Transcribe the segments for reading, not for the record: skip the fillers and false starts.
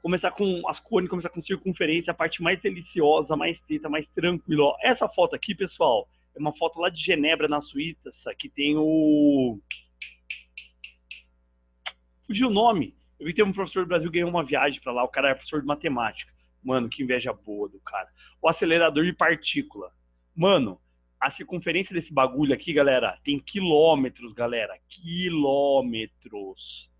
Começar com as cores, começar com circunferência, a parte mais deliciosa, mais teta, mais tranquila. Ó, essa foto aqui, pessoal, é uma foto lá de Genebra, na Suíça, que tem o... Fugiu o nome. Eu vi que tem um professor do Brasil que ganhou uma viagem pra lá, o cara era professor de matemática. Mano, que inveja boa do cara. O acelerador de partícula. Mano, a circunferência desse bagulho aqui, galera, tem quilômetros, galera. Quilômetros.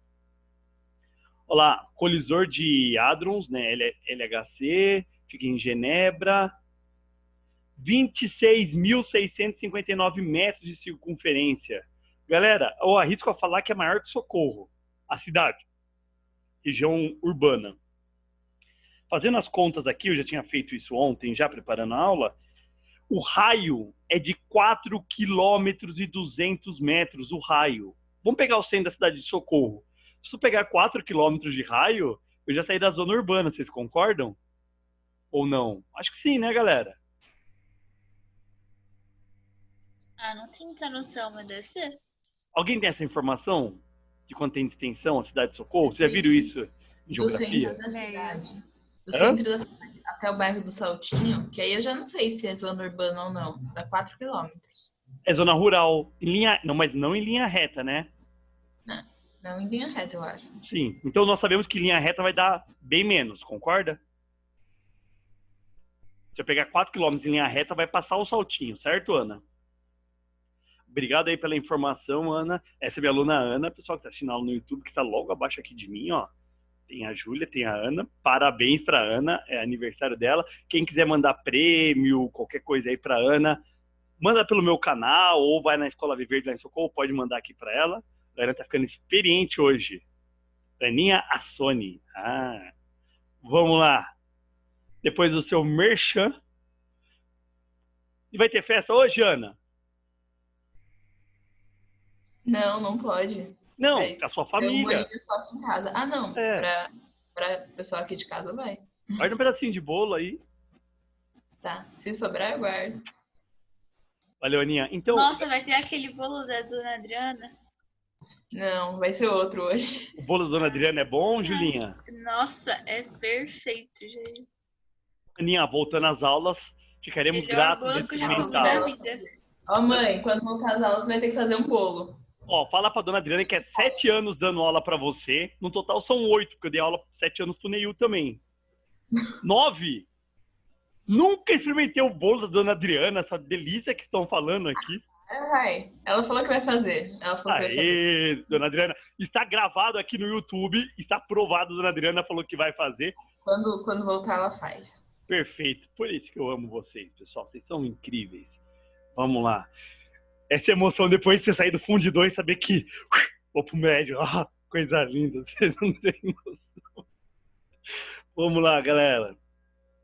Olha lá, colisor de hadrons, né? LHC, fica em Genebra. 26.659 metros de circunferência. Galera, eu arrisco a falar que é maior que Socorro, a cidade, região urbana. Fazendo as contas aqui, eu já tinha feito isso ontem, já preparando a aula, o raio é de 4,2 km, o raio. Vamos pegar o centro da cidade de Socorro. Se eu pegar 4 km de raio, eu já saí da zona urbana, vocês concordam? Ou não? Acho que sim, né, galera? Ah, não tenho muita noção, mas deve ser. Alguém tem essa informação de quanto tem de extensão a cidade de Socorro? Vocês já viram isso em Do centro geografia? da cidade. Do Hã? centro da cidade até o bairro do Saltinho, que aí eu já não sei se é zona urbana ou não. Dá 4 quilômetros. É zona rural. Em linha... Não, mas não em linha reta, né? Não, não em linha reta, eu acho. Sim. Então nós sabemos que linha reta vai dar bem menos, concorda? Se eu pegar 4 km em linha reta, vai passar o Saltinho, certo, Ana? Obrigado aí pela informação, Ana. Essa é minha aluna Ana, pessoal que está assistindo aula no YouTube, que está logo abaixo aqui de mim, ó. Tem a Júlia, tem a Ana. Parabéns para Ana, é aniversário dela. Quem quiser mandar prêmio, qualquer coisa aí para Ana, manda pelo meu canal ou vai na Escola Viver lá em Socorro, pode mandar aqui para ela. A Ana tá ficando experiente hoje. Aninha Assoni. Ah, vamos lá. Depois do seu merchan. E vai ter festa hoje, Ana? Não, não pode. Não, Vai com a sua ter um família. bolinho só aqui em casa. Ah, não. É. Pra pessoal aqui de casa vai. Guarda um pedacinho de bolo aí. Tá. Se sobrar, eu guardo. Valeu, Aninha. Então, Nossa, vai ter aquele bolo da Dona Adriana. Não, vai ser outro hoje. o bolo da Dona Adriana é bom, Julinha? Nossa, é perfeito, gente. Aninha, voltando às aulas, ficaremos Melhor gratos bolo de que eu já comi experimentar. na vida. Ó, mãe, quando voltar às aulas vai ter que fazer um bolo. Ó, fala pra Dona Adriana que é 7 anos dando aula pra você. No total são 8, porque eu dei aula 7 anos pro Neil também. 9? Nunca experimentei o bolo da Dona Adriana, essa delícia que estão falando aqui. Vai. Ela falou que vai fazer. Ela falou que vai fazer. Aê, Dona Adriana. Está gravado aqui no YouTube, está aprovado, Dona Adriana falou que vai fazer. Quando voltar, ela faz. Perfeito. Por isso que eu amo vocês, pessoal. Vocês são incríveis. Vamos lá. Essa emoção depois de você sair do fundidor e saber que vou pro médio. Ah, coisa linda. Vocês não têm noção. Vamos lá, galera.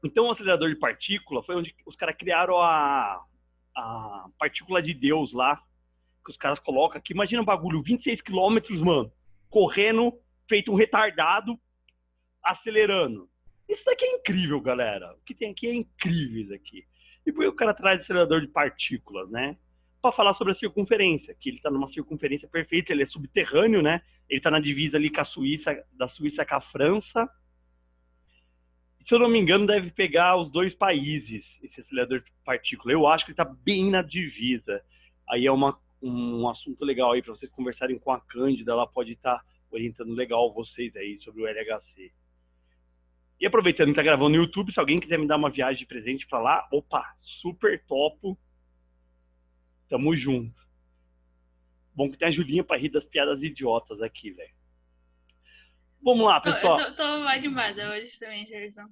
Então, o acelerador de partícula foi onde os caras criaram a partícula de Deus lá, que os caras colocam aqui. Imagina um bagulho, 26 quilômetros, mano, correndo, feito um retardado, acelerando. Isso daqui é incrível, galera. O que tem aqui é incrível isso aqui. E por que o cara traz acelerador de partículas, né? Para falar sobre a circunferência, que ele está numa circunferência perfeita, ele é subterrâneo, né? Ele está na divisa ali com a Suíça, da Suíça com a França. Se eu não me engano, deve pegar os dois países, esse acelerador de partícula. Eu acho que ele está bem na divisa. Aí é um assunto legal aí para vocês conversarem com a Cândida, ela pode estar orientando legal vocês aí sobre o LHC. E aproveitando que está gravando no YouTube, se alguém quiser me dar uma viagem de presente para lá, opa, super topo. Tamo junto. Bom que tem a Julinha para rir das piadas idiotas aqui, velho. Vamos lá, pessoal. Eu tô animada hoje também, Jairson.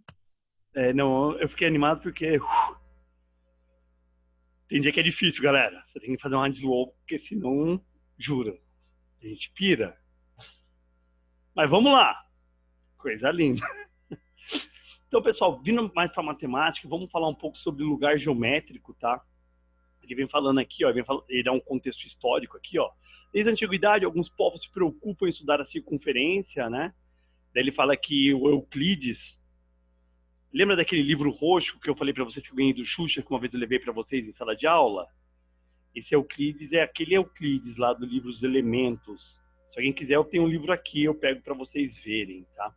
Não, eu fiquei animado porque tem dia que é difícil, galera. Você tem que fazer uma desloco, porque senão, jura, a gente pira. Mas vamos lá. Coisa linda. Então, pessoal, vindo mais para matemática, vamos falar um pouco sobre lugar geométrico, tá? Ele vem falando aqui, ó, ele dá um contexto histórico aqui, ó. Desde a antiguidade, alguns povos se preocupam em estudar a circunferência, né? Daí ele fala que o Euclides... Lembra daquele livro roxo que eu falei para vocês que eu ganhei do Xuxa, que uma vez eu levei para vocês em sala de aula? Esse Euclides é aquele Euclides lá do livro Os Elementos. Se alguém quiser, eu tenho um livro aqui, eu pego para vocês verem, tá?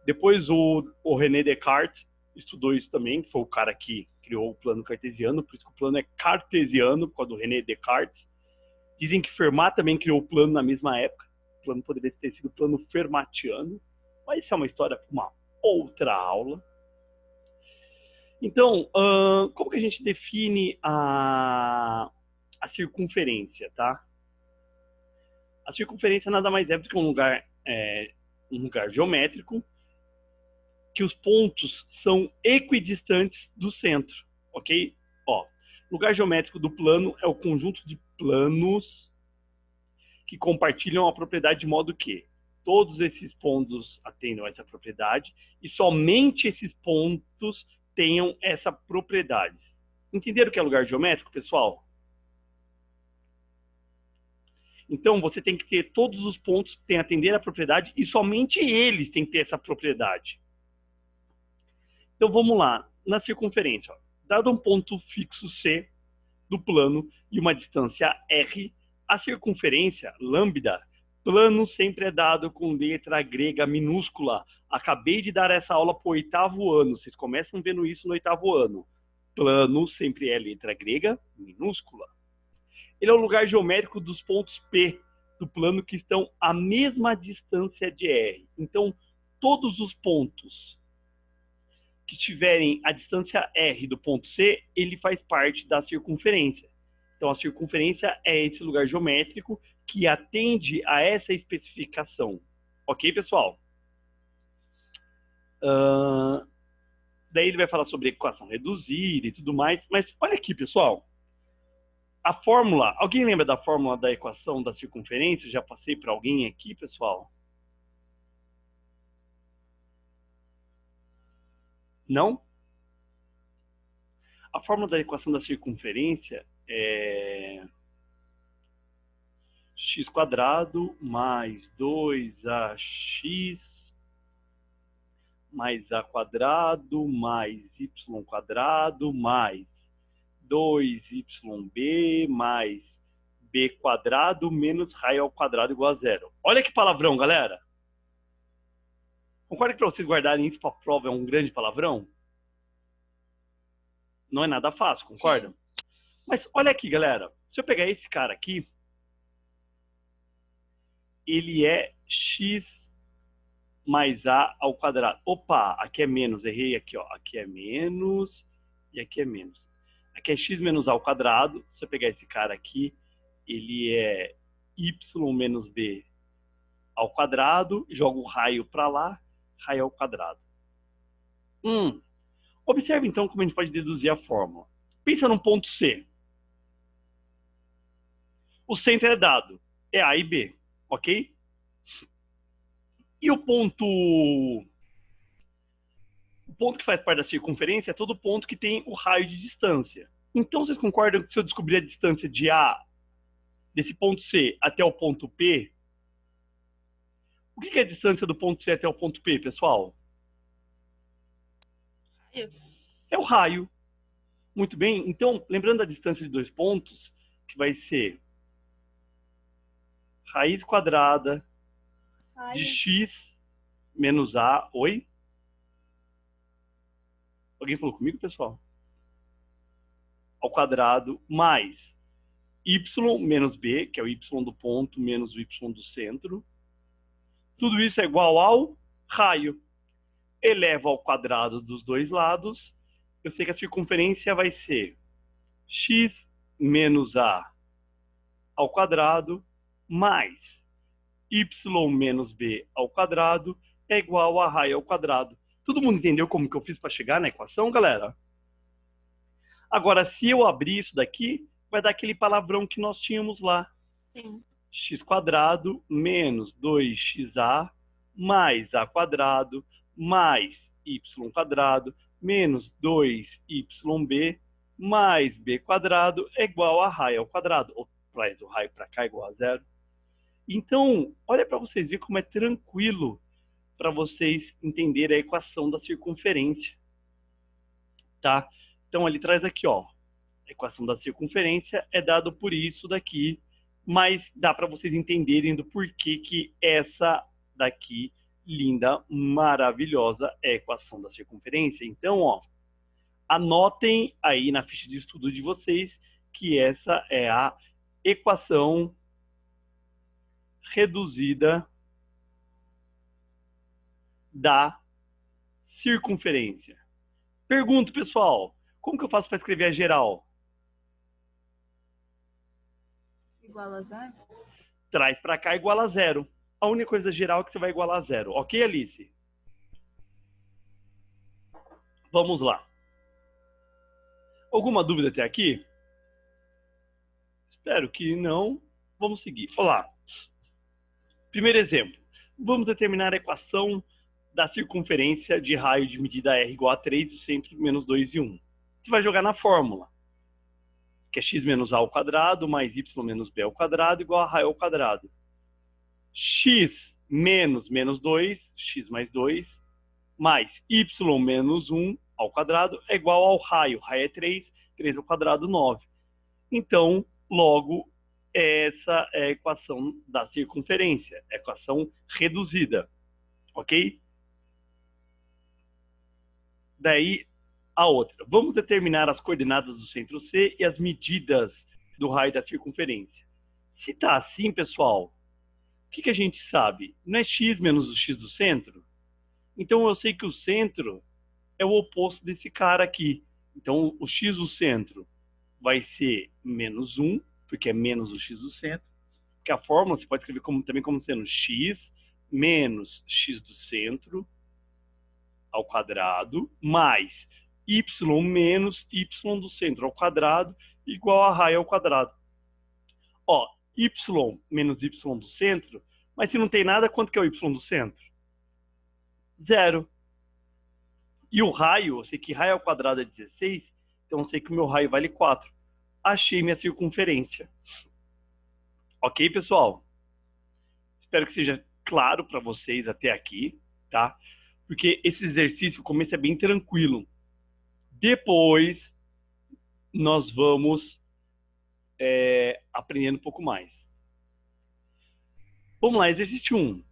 Depois o René Descartes estudou isso também, que foi o cara que criou o plano cartesiano, por isso que o plano é cartesiano, por causa do René Descartes. Dizem que Fermat também criou o plano na mesma época. O plano poderia ter sido o plano fermatiano, mas isso é uma história para uma outra aula. Então, como que a gente define a circunferência, tá? A circunferência nada mais é do que um lugar geométrico que os pontos são equidistantes do centro, ok? Ó, lugar geométrico do plano é o conjunto de planos que compartilham a propriedade de modo que todos esses pontos atendam a essa propriedade e somente esses pontos tenham essa propriedade. Entenderam o que é lugar geométrico, pessoal? Então, você tem que ter todos os pontos que têm a atender a propriedade e somente eles têm que ter essa propriedade. Então, vamos lá. Na circunferência, ó, dado um ponto fixo C do plano e uma distância R, a circunferência, lambda, plano sempre é dado com letra grega minúscula. Acabei de dar essa aula para o 8º ano. Vocês começam vendo isso no 8º ano. Plano sempre é letra grega minúscula. Ele é o lugar geométrico dos pontos P do plano que estão à mesma distância de R. Então, todos os pontos que tiverem a distância R do ponto C, ele faz parte da circunferência. Então, a circunferência é esse lugar geométrico que atende a essa especificação. Ok, pessoal? Daí ele vai falar sobre equação reduzida e tudo mais. Mas olha aqui, pessoal. A fórmula, alguém lembra da fórmula da equação da circunferência? Já passei para alguém aqui, pessoal? Não? A fórmula da equação da circunferência é x² mais 2ax mais a² mais y² mais 2yb mais b² menos raio² igual a 0. Olha que palavrão, galera. Concorda que para vocês guardarem isso para a prova é um grande palavrão? Não é nada fácil, concorda? Sim. Mas olha aqui, galera. Se eu pegar esse cara aqui, ele é x mais a². Opa, aqui é menos, errei aqui, ó. Aqui é menos e aqui é menos. Aqui é x menos a². Se eu pegar esse cara aqui, ele é y menos b ao², jogo o raio para lá, raio ao². Observe então como a gente pode deduzir a fórmula. Pensa num ponto C. O centro é dado, é A e B, ok? E o ponto que faz parte da circunferência é todo ponto que tem o raio de distância. Então, vocês concordam que se eu descobrir a distância de A, desse ponto C até o ponto P, o que é a distância do ponto C até o ponto P, pessoal? É o raio. Muito bem. Então, lembrando da distância de dois pontos, que vai ser raiz quadrada de x menos a... Oi? Alguém falou comigo, pessoal? Ao quadrado mais y menos b, que é o y do ponto, menos o y do centro. Tudo isso é igual ao raio. Elevo ao quadrado dos dois lados. Eu sei que a circunferência vai ser x menos a ao quadrado mais y menos b ao quadrado é igual a raio ao quadrado. Todo mundo entendeu como que eu fiz para chegar na equação, galera? Agora, se eu abrir isso daqui, vai dar aquele palavrão que nós tínhamos lá. Sim. x² menos 2xa mais a² mais y² menos 2yb mais b² é igual a raio ao quadrado. Ou traz o raio para cá é igual a 0. Então, olha para vocês verem como é tranquilo para vocês entenderem a equação da circunferência. Tá? Então, ele traz aqui, ó, a equação da circunferência é dado por isso daqui, mas dá para vocês entenderem do porquê que essa daqui linda, maravilhosa é a equação da circunferência. Então, ó, anotem aí na ficha de estudo de vocês que essa é a equação reduzida da circunferência. Pergunto, pessoal, como que eu faço para escrever a geral? Igual a zero? Traz para cá igual a zero. A única coisa geral é que você vai igualar a zero. Ok, Alice? Vamos lá. Alguma dúvida até aqui? Espero que não. Vamos seguir. Olá. Primeiro exemplo. Vamos determinar a equação da circunferência de raio de medida r igual a 3 e o centro menos 2 e 1. Você vai jogar na fórmula, que é x menos a ao quadrado mais y menos b ao quadrado igual a raio ao quadrado. X menos menos 2, x mais 2, mais y menos 1 ao quadrado é igual ao raio. Raio é 3, 3 ao quadrado, 9. Então, logo, essa é a equação da circunferência, equação reduzida, ok? Daí, a outra. Vamos determinar as coordenadas do centro C e as medidas do raio da circunferência. Se está assim, pessoal, o que a gente sabe? Não é x menos o x do centro? Então, eu sei que o centro é o oposto desse cara aqui. Então, o x do centro vai ser menos 1, porque é menos o x do centro. Porque a fórmula você pode escrever também como sendo x menos x do centro ao quadrado, mais y menos y do centro ao quadrado, igual a raio ao quadrado. Ó, y menos y do centro, mas se não tem nada, quanto que é o y do centro? Zero. E o raio, eu sei que raio ao quadrado é 16, então eu sei que o meu raio vale 4. Achei minha circunferência. Ok, pessoal? Espero que seja claro para vocês até aqui, tá? Porque esse exercício, o começo é bem tranquilo. Depois, nós vamos aprendendo um pouco mais. Vamos lá, exercício 1.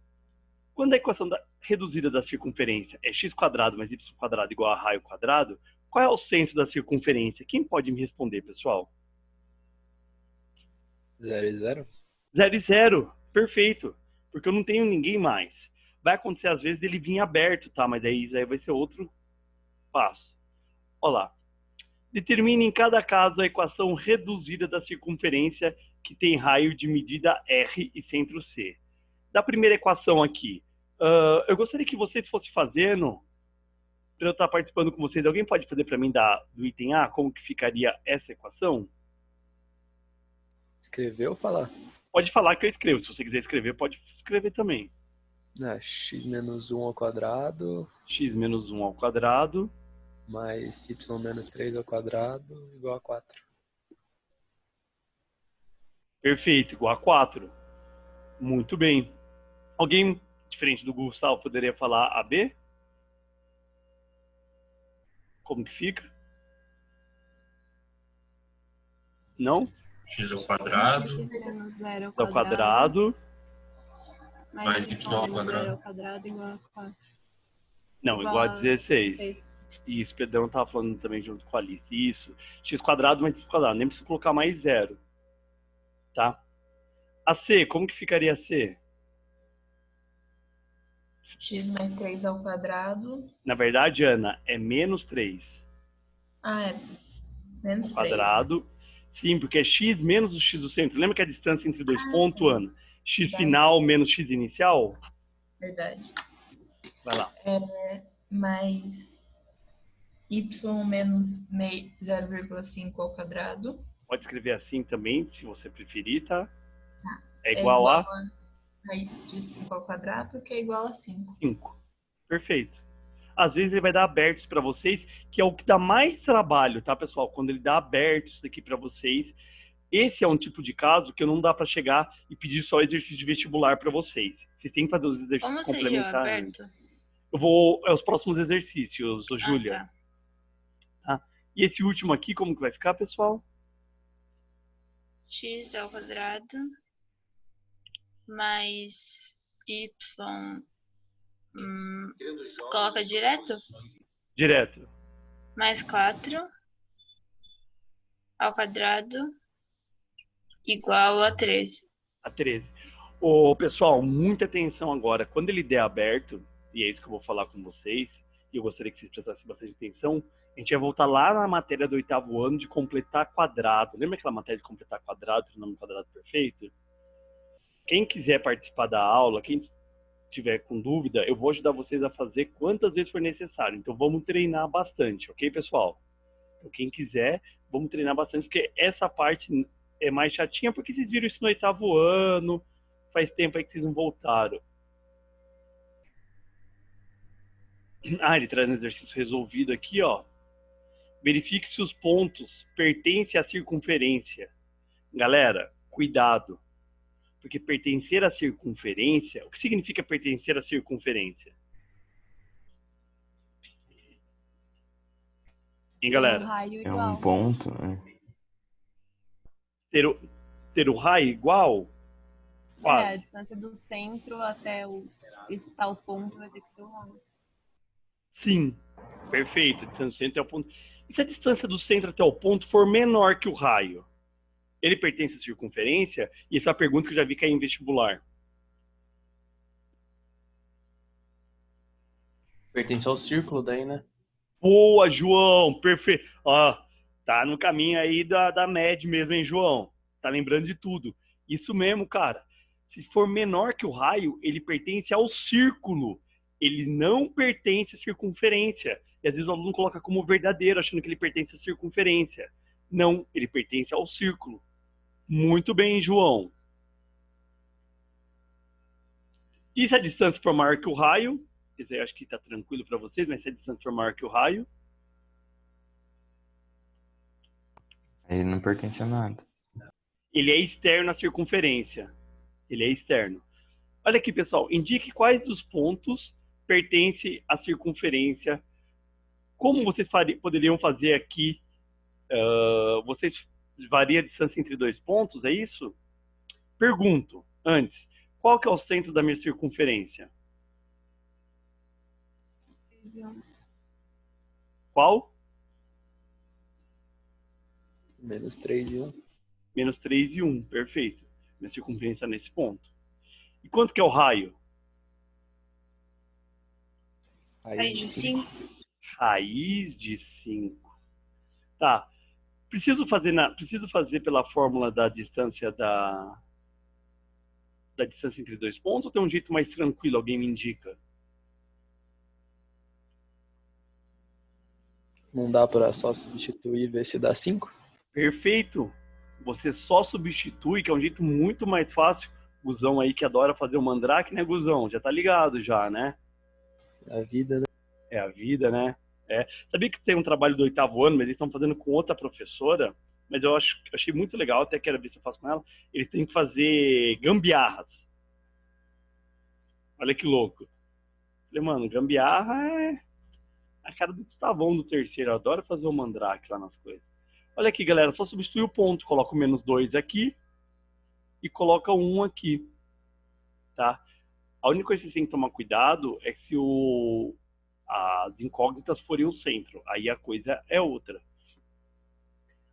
Quando a equação reduzida da circunferência é x² mais y² igual a raio quadrado, qual é o centro da circunferência? Quem pode me responder, pessoal? 0 e 0? 0 e 0. Perfeito. Porque eu não tenho ninguém mais. Vai acontecer às vezes dele vir aberto, tá? Mas daí isso aí vai ser outro passo. Olha lá. Determine em cada caso a equação reduzida da circunferência que tem raio de medida R e centro C. Da primeira equação aqui, eu gostaria que vocês fossem fazendo, para eu estar participando com vocês, alguém pode fazer para mim do item A, como que ficaria essa equação? Escrever ou falar? Pode falar que eu escrevo. Se você quiser escrever, pode escrever também. X menos 1 ao quadrado. X menos 1 ao quadrado. Mais y menos 3 ao quadrado igual a 4. Perfeito, igual a 4. Muito bem. Alguém, diferente do Gustavo, poderia falar AB? Como que fica? Não? X ao quadrado, X menos 0 Ao quadrado. mais y ao menos 0 quadrado. ao quadrado igual a 4. Não, igual a 16. 6. Isso, Pedrão estava falando também junto com a Alice. Isso. X² mais y². Nem preciso colocar mais 0. Tá? A C, como que ficaria a C? X mais 3 ao quadrado. Na verdade, Ana, é menos 3. Ah, é. Menos 3. Quadrado. Sim, porque é x menos o x do centro. Lembra que a distância entre dois pontos, tá. Ana? X Verdade. final menos x inicial? Verdade. Vai lá. Mais y menos 0,5 ao quadrado. Pode escrever assim também, se você preferir, tá? É É igual a raiz de 5 ao quadrado, que é igual a 5. 5. Perfeito. Às vezes ele vai dar abertos para vocês, que é o que dá mais trabalho, tá, pessoal? Quando ele dá abertos aqui para vocês, esse é um tipo de caso que não dá para chegar e pedir só exercício de vestibular para vocês. Vocês têm que fazer os exercícios Como seria complementares. aberto? Eu vou os próximos exercícios, Júlia. Tá. E esse último aqui, como que vai ficar, pessoal? X ao quadrado mais y Coloca direto. Direto. Mais 4 ao quadrado igual a 13. A 13. Ô, pessoal, muita atenção agora. Quando ele der aberto, e é isso que eu vou falar com vocês, e eu gostaria que vocês prestassem bastante atenção, a gente vai voltar lá na matéria do 8º ano de completar quadrado. Lembra aquela matéria de completar quadrado, trinômio quadrado perfeito? Quem quiser participar da aula, quem tiver com dúvida, eu vou ajudar vocês a fazer quantas vezes for necessário. Então vamos treinar bastante, ok, pessoal? Então, quem quiser, vamos treinar bastante, porque essa parte é mais chatinha, porque vocês viram isso no 8º ano, faz tempo aí que vocês não voltaram. Ah, ele traz um exercício resolvido aqui, ó. Verifique se os pontos pertencem à circunferência. Galera, cuidado. Porque pertencer à circunferência... O que significa pertencer à circunferência? Hein, galera? Um raio É igual. um ponto, né? Ter o raio igual? A Quase. distância do centro até esse tal ponto vai ter que ser o raio. Sim. Perfeito. A distância do centro até o ponto. E se a distância do centro até o ponto for menor que o raio? Ele pertence à circunferência? E essa é uma pergunta que eu já vi cair em vestibular. Pertence ao círculo daí, né? Boa, João! Perfeito. Ó, tá no caminho aí da média mesmo, hein, João? Tá lembrando de tudo. Isso mesmo, cara. Se for menor que o raio, ele pertence ao círculo. Ele não pertence à circunferência. E às vezes o aluno coloca como verdadeiro, achando que ele pertence à circunferência. Não, ele pertence ao círculo. Muito bem, João. E se a distância for maior que o raio? Esse aí eu acho que está tranquilo para vocês, mas se a distância for maior que o raio? Ele não pertence a nada. Ele é externo à circunferência. Ele é externo. Olha aqui, pessoal. Indique quais dos pontos pertencem à circunferência. Como vocês poderiam fazer aqui? Vocês variam a distância entre dois pontos, é isso? Pergunto, antes, qual que é o centro da minha circunferência? Qual? Menos 3 e 1. Menos 3 e 1, perfeito. Minha circunferência nesse ponto. E quanto que é o raio? Raiz de 5. Raiz de 5. Tá. Preciso fazer pela fórmula da distância da distância entre dois pontos ou tem um jeito mais tranquilo? Alguém me indica? Não dá pra só substituir e ver se dá 5? Perfeito. Você só substitui, que é um jeito muito mais fácil. Guzão aí que adora fazer o mandrake, né, Guzão? Já tá ligado já, né? A vida, né? É a vida, né? É. Sabia que tem um trabalho do 8º ano, mas eles estão fazendo com outra professora, mas eu achei muito legal, até quero ver se eu faço com ela. Eles têm que fazer gambiarras. Olha que louco. Falei, mano, gambiarra é a cara do Gustavão do terceiro. Eu adoro fazer o mandrake lá nas coisas. Olha aqui, galera, só substitui o ponto. Coloca o menos 2 aqui e coloca o 1 aqui, tá? A única coisa que você tem que tomar cuidado é que se as incógnitas forem o centro, aí a coisa é outra.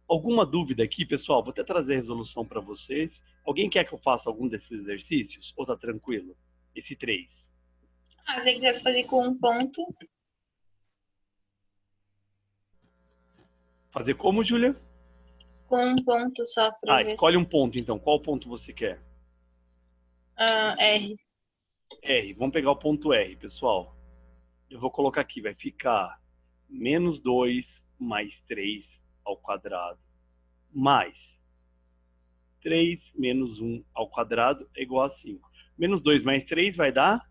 Alguma dúvida aqui, pessoal? Vou até trazer a resolução para vocês. Alguém quer que eu faça algum desses exercícios? Ou tá tranquilo? Esse 3. Se você quisesse fazer com um ponto, Fazer como, Júlia? com um ponto só pra ver. Escolhe um ponto, então. Qual ponto você quer? R. R. Vamos pegar o ponto R, pessoal. Eu vou colocar aqui, vai ficar menos 2 mais 3 ao quadrado, mais 3 menos 1 ao quadrado é igual a 5. Menos 2 mais 3 vai dar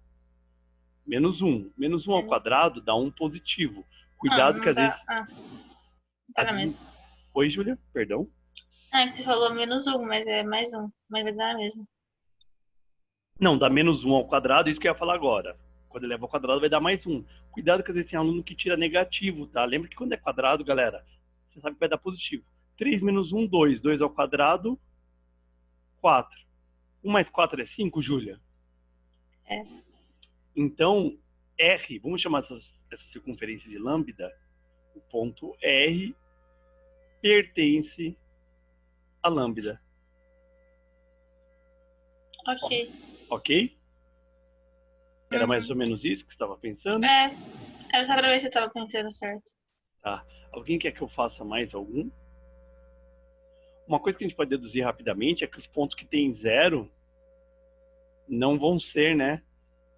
menos 1. Menos 1 ao quadrado dá 1 positivo. Cuidado que às vezes... Tá na mesma. Oi, Júlia, perdão. Que você falou menos 1, mas é mais 1. Mas vai dar mesmo. Não, dá menos 1 ao quadrado, isso que eu ia falar agora. Quando eleva ao quadrado vai dar mais 1. Cuidado que às vezes tem aluno que tira negativo, tá? Lembra que quando é quadrado, galera, você sabe que vai dar positivo. 3 menos 1, 2. 2 ao quadrado, 4. 1 mais 4 é 5, Júlia? É. Então, R, vamos chamar essa circunferência de lambda, o ponto R pertence a lambda. Ok. Ok? Era Uhum. mais ou menos isso que você estava pensando? É, era só pra ver se eu tava pensando certo. Tá. Alguém quer que eu faça mais algum? Uma coisa que a gente pode deduzir rapidamente é que os pontos que tem zero não vão ser, né?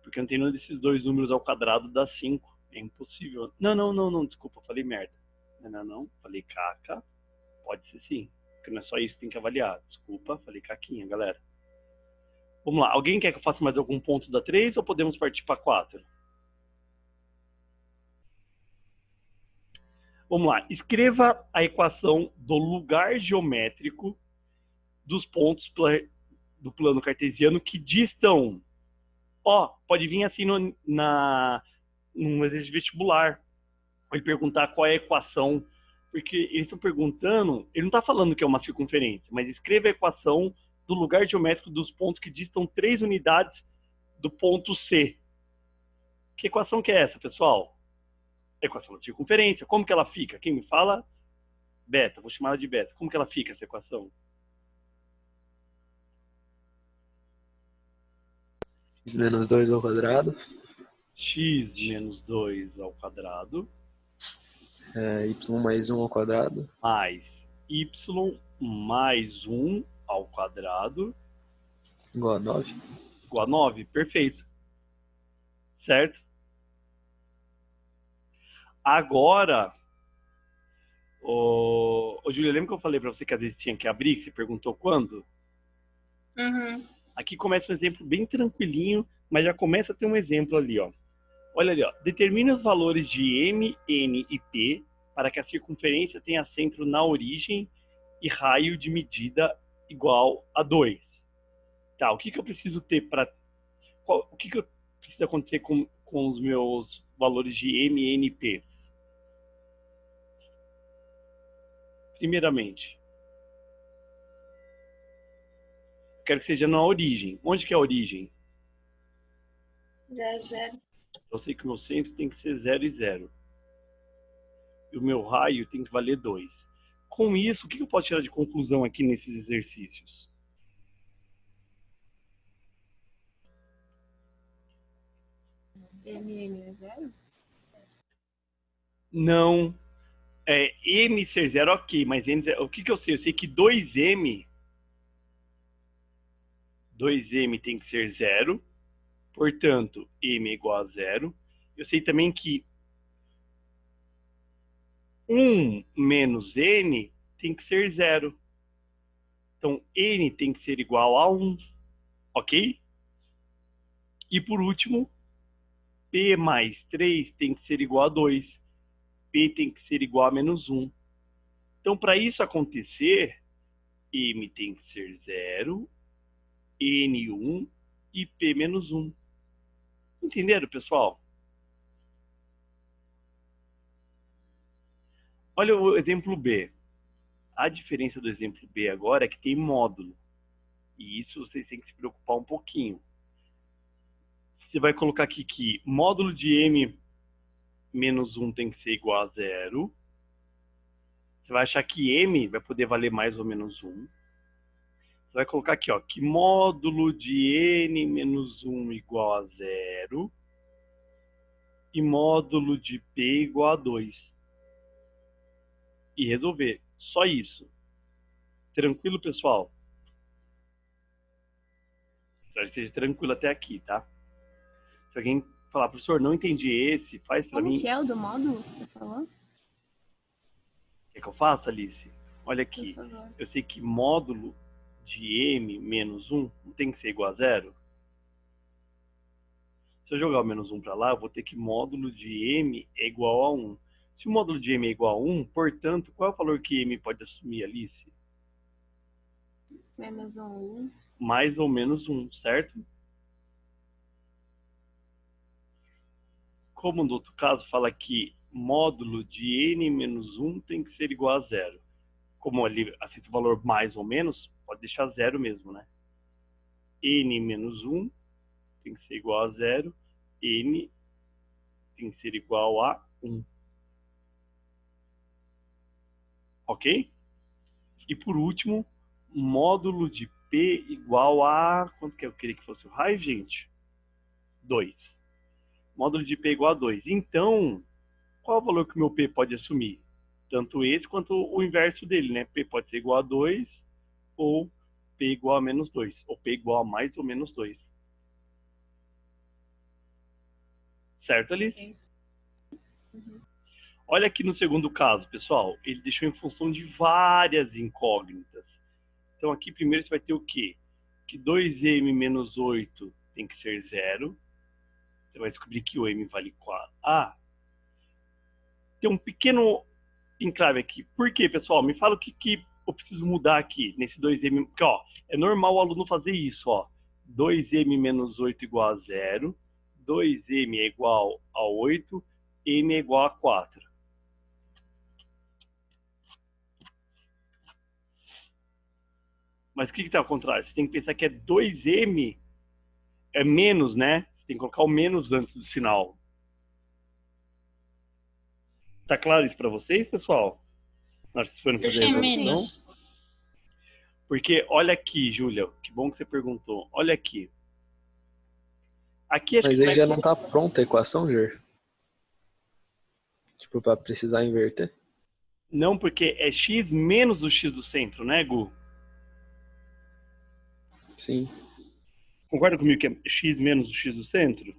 Porque não tem nenhum desses dois números ao quadrado dá 5. É impossível. Não, desculpa, falei merda. Não, falei caca. Pode ser sim. Porque não é só isso que tem que avaliar. Desculpa, falei caquinha, galera. Vamos lá. Alguém quer que eu faça mais algum ponto da 3 ou podemos partir para 4? Vamos lá. Escreva a equação do lugar geométrico dos pontos do plano cartesiano que distam. Pode vir assim num exercício de vestibular. Ele perguntar qual é a equação. Porque eles estão perguntando, ele não está falando que é uma circunferência, mas escreva a equação do lugar geométrico dos pontos que distam 3 unidades do ponto C. Que equação que é essa, pessoal? Equação da circunferência. Como que ela fica? Quem me fala? Beta, vou chamar ela de beta. Como que ela fica, essa equação? X menos 2 ao quadrado. X menos 2 ao quadrado. Y mais 1 ao quadrado. Mais Y mais 1 ao quadrado. Igual a 9. Igual a 9. Perfeito. Certo? Agora, Júlia, lembra que eu falei para você que às vezes tinha que abrir, que você perguntou quando? Uhum. Aqui começa um exemplo bem tranquilinho, mas já começa a ter um exemplo ali, ó. Olha ali, ó. Determine os valores de M, N e P para que a circunferência tenha centro na origem e raio de medida igual a 2. Tá, o que eu preciso ter para... O que precisa acontecer com os meus valores de M, N e P? Primeiramente, quero que seja na origem. Onde que é a origem? 0, 0. Eu sei que o meu centro tem que ser 0 e 0. E o meu raio tem que valer 2. Com isso, o que eu posso tirar de conclusão aqui nesses exercícios? MN é 0? Não. M ser 0, ok. Mas N, o que eu sei? Eu sei que 2M tem que ser 0. Portanto, M é igual a 0. Eu sei também que 1 menos N tem que ser 0. Então, N tem que ser igual a 1. Ok? E por último, P mais 3 tem que ser igual a 2. P tem que ser igual a menos 1. Então, para isso acontecer, M tem que ser 0, N 1 e P menos 1. Entenderam, pessoal? Olha o exemplo B. A diferença do exemplo B agora é que tem módulo. E isso vocês têm que se preocupar um pouquinho. Você vai colocar aqui que módulo de M menos 1 tem que ser igual a 0. Você vai achar que M vai poder valer mais ou menos 1. Você vai colocar aqui, ó, que módulo de N menos 1 igual a 0 e módulo de P igual a 2. E resolver. Só isso. Tranquilo, pessoal? Espero que esteja tranquilo até aqui, tá? Se alguém falar, professor, não entendi esse, faz pra mim. Como que é o do módulo que você falou? Quer que eu faça, Alice? Olha Por aqui. favor. Eu sei que módulo de M menos 1 não tem que ser igual a 0. Se eu jogar o menos 1 para lá, eu vou ter que módulo de M é igual a 1. Se o módulo de M é igual a 1, portanto, qual é o valor que M pode assumir, Alice? Menos 1. Mais ou menos 1, certo? Como no outro caso fala que módulo de N menos 1 tem que ser igual a 0. Como ali aceita o valor mais ou menos, pode deixar 0 mesmo, né? N menos 1 tem que ser igual a 0. N tem que ser igual a 1. Ok? E por último, módulo de P igual a... Quanto que eu queria que fosse o raio, gente? 2. Módulo de P igual a 2. Então, qual é o valor que o meu P pode assumir? Tanto esse quanto o inverso dele, né? P pode ser igual a 2 ou P igual a menos 2. Ou P igual a mais ou menos 2. Certo, Alice? Olha aqui no segundo caso, pessoal. Ele deixou em função de várias incógnitas. Então aqui primeiro você vai ter o quê? Que 2m menos 8 tem que ser 0. Você vai descobrir que o m vale 4. Ah, tem um pequeno enclave aqui. Por quê, pessoal? Me fala o que eu preciso mudar aqui nesse 2m. Porque, ó, é normal o aluno fazer isso, ó. 2m menos 8 igual a 0. 2m é igual a 8. M é igual a 4. Mas o que está ao contrário? Você tem que pensar que é 2m é menos, né? Você tem que colocar o menos antes do sinal. Tá claro isso para vocês, pessoal? Na hora que vocês foram fazer a Deixa resolução? menos. Porque olha aqui, Júlia, que bom que você perguntou. Olha aqui. Aqui acho Mas que aí já não tá pronta a equação, Ger? Tipo, pra precisar inverter? Não, porque é x menos o x do centro, né, Gu? Sim. Concorda comigo que é x menos o x do centro?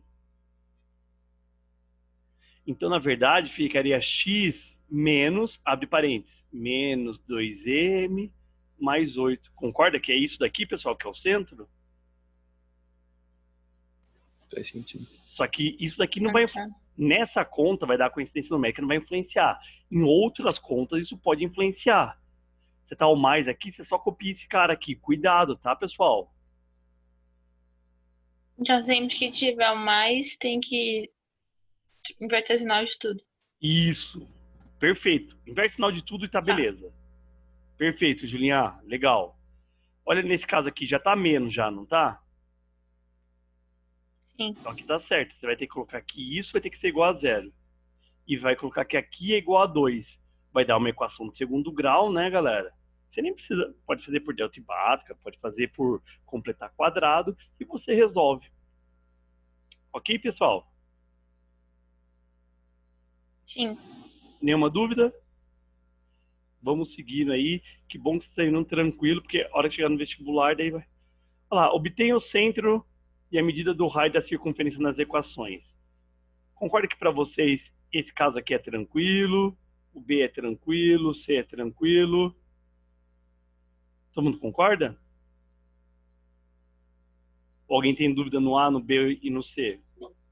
Então, na verdade, ficaria x menos, abre parênteses, menos 2m mais 8. Concorda que é isso daqui, pessoal, que é o centro? Faz sentido. Só que isso daqui não vai... Tá. Nessa conta vai dar coincidência numérica, não vai influenciar. Em outras contas, isso pode influenciar. Você tá o mais aqui, você só copia esse cara aqui. Cuidado, tá, pessoal? Então sempre que tiver o mais, tem que inverter o sinal de tudo. Isso. Perfeito. Inverte sinal de tudo e tá beleza. Perfeito, Julinha. Legal. Olha, nesse caso aqui, já tá menos já, não tá? Sim. Então aqui tá certo. Você vai ter que colocar que isso vai ter que ser igual a 0. E vai colocar que aqui é igual a 2. Vai dar uma equação de segundo grau, né, galera? Você nem precisa... Pode fazer por delta e básica, pode fazer por completar quadrado, e você resolve. Ok, pessoal? Sim. Nenhuma dúvida? Vamos seguindo aí. Que bom que você está indo tranquilo, porque a hora que chegar no vestibular, daí vai... Olha lá, obtenha o centro e a medida do raio da circunferência nas equações. Concorda que para vocês esse caso aqui é tranquilo, o B é tranquilo, o C é tranquilo. Todo mundo concorda? Ou alguém tem dúvida no A, no B e no C?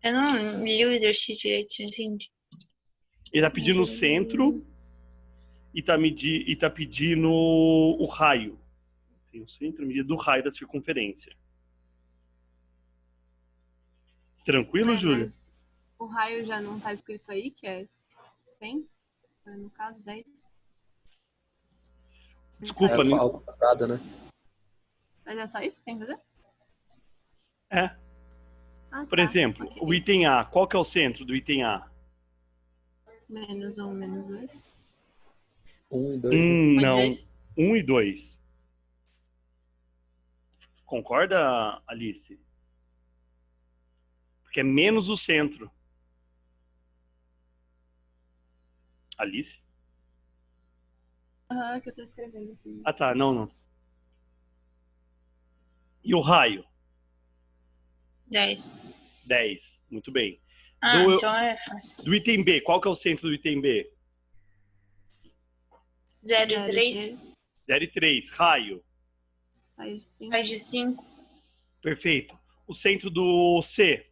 Eu não li o exercício direito, não entendi. Ele está pedindo o centro e está pedindo o raio. Tem o centro, a medida do raio da circunferência. Tranquilo, Júlia? Mas o raio já não tá escrito aí, que é 100? No caso, 10? Desculpa, É ao quadrado, né? Mas é só isso que tem que fazer? É. Ah, Por tá. exemplo, Ok. o item A. Qual que é o centro do item A? Menos 1, menos 2. 1 e 2, né? Não. dois. 1 e 2. Concorda, Alice? Porque é menos o centro. Alice? Aham, que eu tô escrevendo aqui. Ah, tá. Não. E o raio? 10. 10. Muito bem. Ah, Do- então é fácil. Do item B, qual que é o centro do item B? 0 e 3, 0 e 3. Raio. Faz 5. raiz de 5, Perfeito. O centro do C?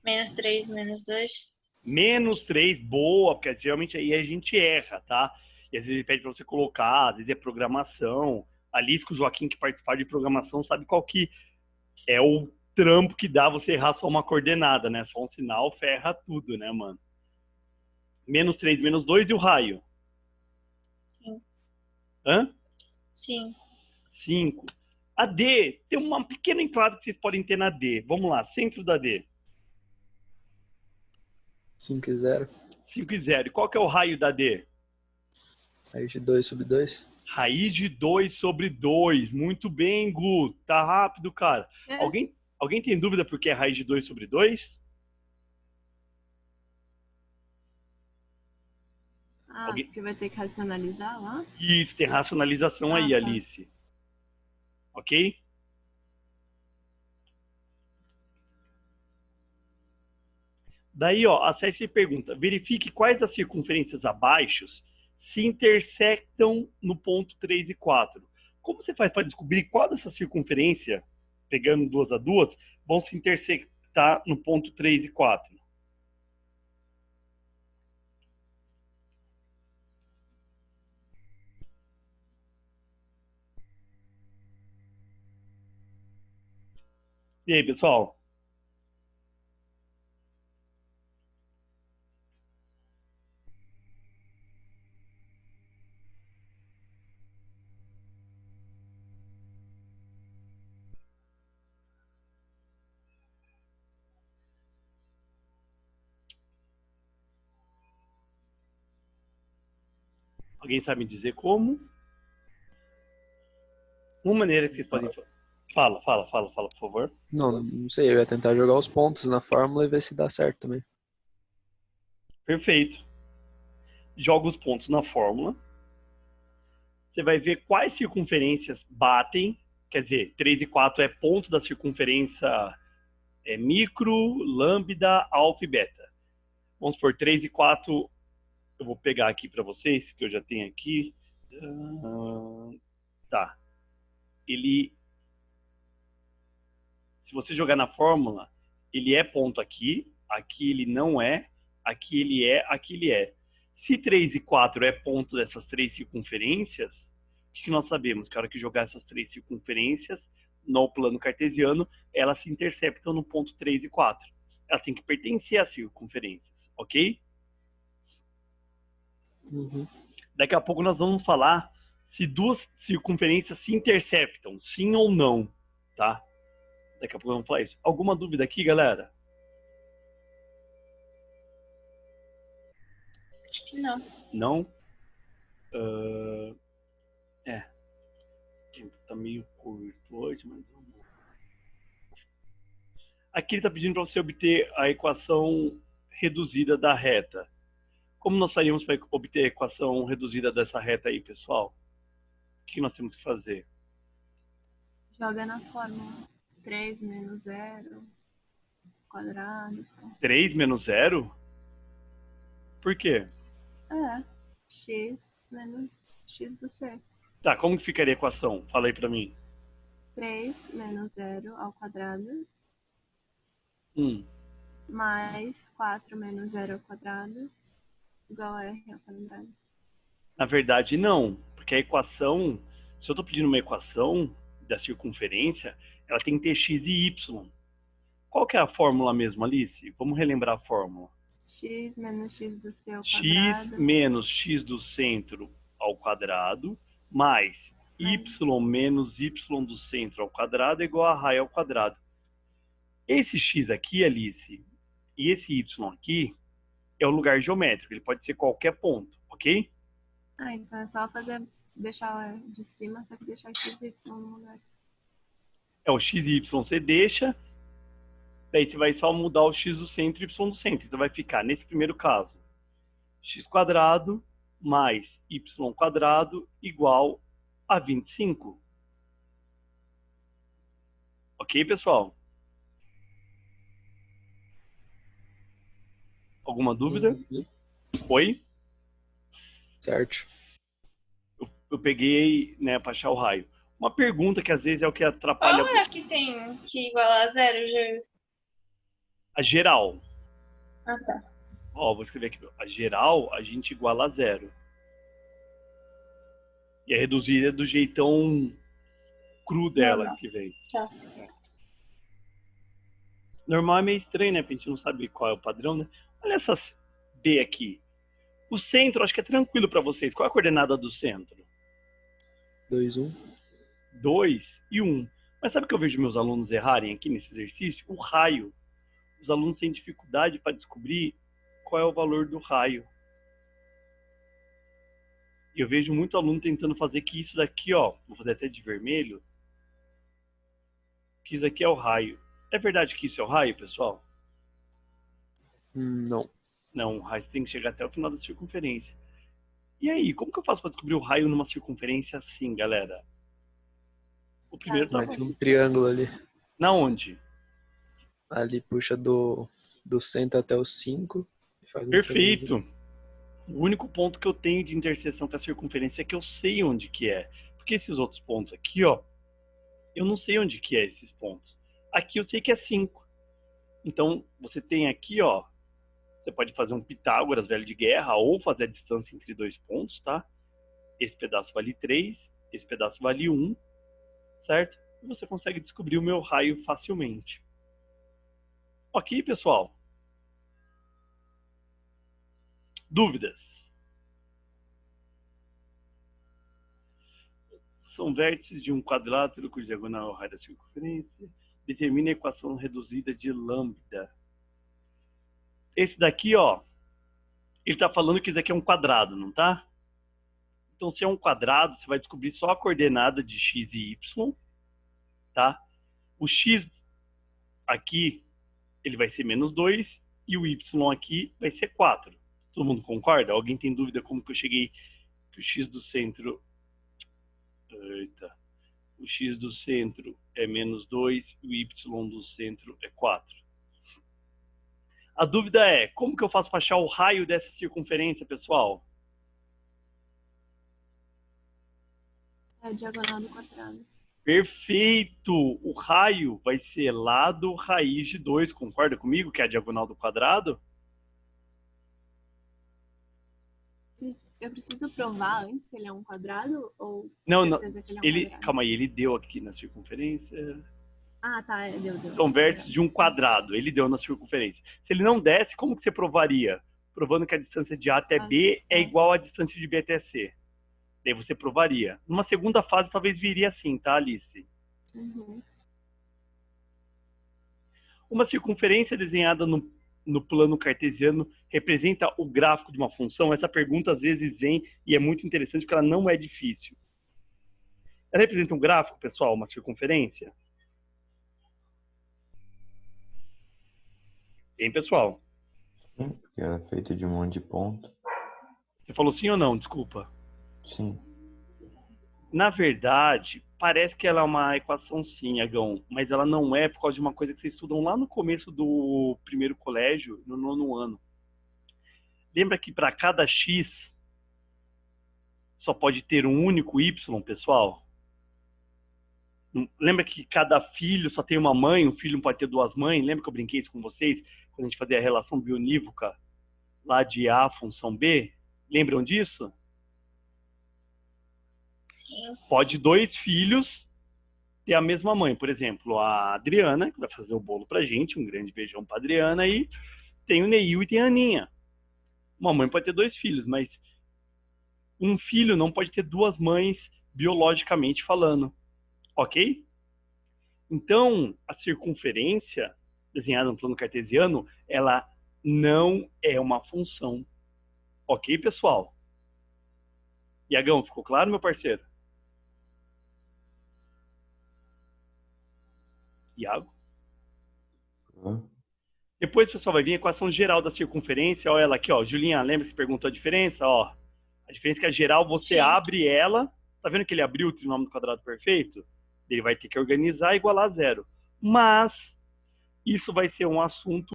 menos 3, menos 2. Menos 3. Boa, porque geralmente aí a gente erra, tá? E às vezes ele pede para você colocar, às vezes é programação. A Alice com o Joaquim, que participaram de programação, sabe qual que é o trampo que dá você errar só uma coordenada, né? Só um sinal ferra tudo, né, mano? Menos 3, menos 2 e o raio? Sim. Hã? Sim. 5. A D, tem uma pequena enclave que vocês podem ter na D. Vamos lá, centro da D. 5 e 0. 5 e 0. E qual que é o raio da D? Raiz de 2 sobre 2. Raiz de 2 sobre 2. Muito bem, Gu. Tá rápido, cara. É. Alguém tem dúvida por que é raiz de 2 sobre 2? Ah, Alguém- porque vai ter que racionalizar lá? Isso, tem racionalização aí, tá. Alice. Ok? Daí, ó, a Sete pergunta: verifique quais das circunferências abaixo se intersectam no ponto 3 e 4. Como você faz para descobrir qual dessas circunferências, pegando duas a duas, vão se intersectar no ponto 3 e 4? E aí, pessoal? Alguém sabe me dizer como? Uma maneira que vocês podem... Fala, por favor. Não sei, eu ia tentar jogar os pontos na fórmula e ver se dá certo também. Perfeito. Joga os pontos na fórmula. Você vai ver quais circunferências batem. Quer dizer, 3 e 4 é ponto da circunferência micro, lambda, alfa e beta. Vamos por 3 e 4. Eu vou pegar aqui para vocês, que eu já tenho aqui. Tá. Se você jogar na fórmula, ele é ponto aqui ele não é, aqui ele é, aqui ele é. Se 3 e 4 é ponto dessas três circunferências, o que nós sabemos? Que a hora que jogar essas três circunferências no plano cartesiano, elas se interceptam no ponto 3 e 4. Elas têm que pertencer às circunferências, ok? Uhum. Daqui a pouco nós vamos falar se duas circunferências se interceptam, sim ou não, tá? Daqui a pouco vamos falar isso. Alguma dúvida aqui, galera? Acho que não. Não? O tempo tá meio curto hoje, mas vamos. Aqui ele está pedindo para você obter a equação reduzida da reta. Como nós faríamos para obter a equação reduzida dessa reta aí, pessoal? O que nós temos que fazer? Joga na fórmula. 3 menos 0, quadrado. 3 menos 0? Por quê? X menos x do C. Tá, como que ficaria a equação? Fala aí para mim. 3 menos 0 ao quadrado, mais 4 menos 0 ao quadrado, igual a R ao quadrado. Na verdade, não. Porque a equação, se eu estou pedindo uma equação da circunferência, ela tem que ter x e y. Qual que é a fórmula mesmo, Alice? Vamos relembrar a fórmula. X menos x do C ao X quadrado. menos x do centro ao quadrado, mais y menos y do centro ao quadrado é igual a raio ao quadrado. Esse x aqui, Alice, e esse y aqui, é o lugar geométrico. Ele pode ser qualquer ponto, ok? Então é só deixar de cima, só que deixar x e y no lugar. É o x e y você deixa, daí você vai só mudar o x do centro e y do centro. Então vai ficar, nesse primeiro caso, x quadrado mais y quadrado igual a 25. Ok, pessoal? Alguma dúvida? Oi? Certo. Eu peguei, né, para achar o raio. Uma pergunta que às vezes é o que atrapalha Qual é a que tem que igualar a 0, Gê? a geral. Ah, tá. Ó, vou escrever aqui. A geral, a gente iguala a 0. E a reduzida é do jeitão cru dela Normal. que vem. Tá. Normal é meio estranho, né? Porque a gente não sabe qual é o padrão, né? Olha essas B aqui. O centro, acho que é tranquilo para vocês. Qual é a coordenada do centro? 2, 1. 2 e 1. Mas sabe o que eu vejo meus alunos errarem aqui nesse exercício? O raio. Os alunos têm dificuldade para descobrir qual é o valor do raio. Eu vejo muito aluno tentando fazer que isso daqui, ó, vou fazer até de vermelho, que isso aqui é o raio. É verdade que isso é o raio, pessoal? Não. Não, o raio tem que chegar até o final da circunferência. E aí, como que eu faço para descobrir o raio numa circunferência assim, galera? O primeiro tá Mete um triângulo ali. na onde? Ali puxa do centro até o 5. E faz um Perfeito. O único ponto que eu tenho de interseção com a circunferência é que eu sei onde que é. Porque esses outros pontos aqui, ó, eu não sei onde que é esses pontos. Aqui eu sei que é 5. Então, você tem aqui, ó, você pode fazer um Pitágoras velho de guerra ou fazer a distância entre dois pontos, tá? Esse pedaço vale 3, esse pedaço vale 1, certo? E você consegue descobrir o meu raio facilmente. Ok, pessoal? Dúvidas? São vértices de um quadrilátero cuja diagonal é o raio da circunferência. Determina a equação reduzida de lambda. Esse daqui, ó, ele está falando que isso aqui é um quadrado, não tá? Então, se é um quadrado, você vai descobrir só a coordenada de x e y, tá? O x aqui, ele vai ser menos 2, e o y aqui vai ser 4. Todo mundo concorda? Alguém tem dúvida como que eu cheguei que o x do centro... Eita. O x do centro é menos 2 e o y do centro é 4. A dúvida é, como que eu faço para achar o raio dessa circunferência, pessoal? É a diagonal do quadrado. Perfeito! O raio vai ser lado raiz de 2. Concorda comigo que é a diagonal do quadrado? Eu preciso provar antes que ele é um quadrado? Ou Não, não. certeza que ele é um quadrado? Calma aí, ele deu aqui na circunferência. Ah, tá, deu. São vértices de um quadrado, ele deu na circunferência. Se ele não desse, como que você provaria? Provando que a distância de A até B é igual à distância de B até C. Daí você provaria. Numa segunda fase, talvez viria assim, tá, Alice? Uhum. Uma circunferência desenhada no plano cartesiano representa o gráfico de uma função? Essa pergunta às vezes vem e é muito interessante porque ela não é difícil. Ela representa um gráfico, pessoal, uma circunferência? Bem, pessoal. Sim, porque ela é feita de um monte de ponto. Você falou sim ou não? Desculpa. Sim. Na verdade, parece que ela é uma equação sim, Agão, mas ela não é por causa de uma coisa que vocês estudam lá no começo do primeiro colégio, no 9º ano. Lembra que para cada x só pode ter um único y, pessoal? Lembra que cada filho só tem uma mãe, um filho não pode ter duas mães? Lembra que eu brinquei isso com vocês quando a gente fazia a relação bionívoca lá de A função B? Lembram disso? Pode 2 filhos ter a mesma mãe. Por exemplo, a Adriana, que vai fazer o bolo pra gente, um grande beijão pra Adriana, e tem o Neil e tem a Aninha. Uma mãe pode ter 2 filhos, mas um filho não pode ter 2 mães biologicamente falando. Ok? Então, a circunferência desenhada no plano cartesiano, ela não é uma função. Ok, pessoal? Iagão, ficou claro, meu parceiro? Iago? Depois, pessoal, vai vir a equação geral da circunferência. Olha ela aqui, ó. Julinha, lembra que você perguntou a diferença? Ó, a diferença é que a geral, você abre ela. Tá vendo que ele abriu o trinômio quadrado perfeito? Ele vai ter que organizar e igualar a 0. Mas, isso vai ser um assunto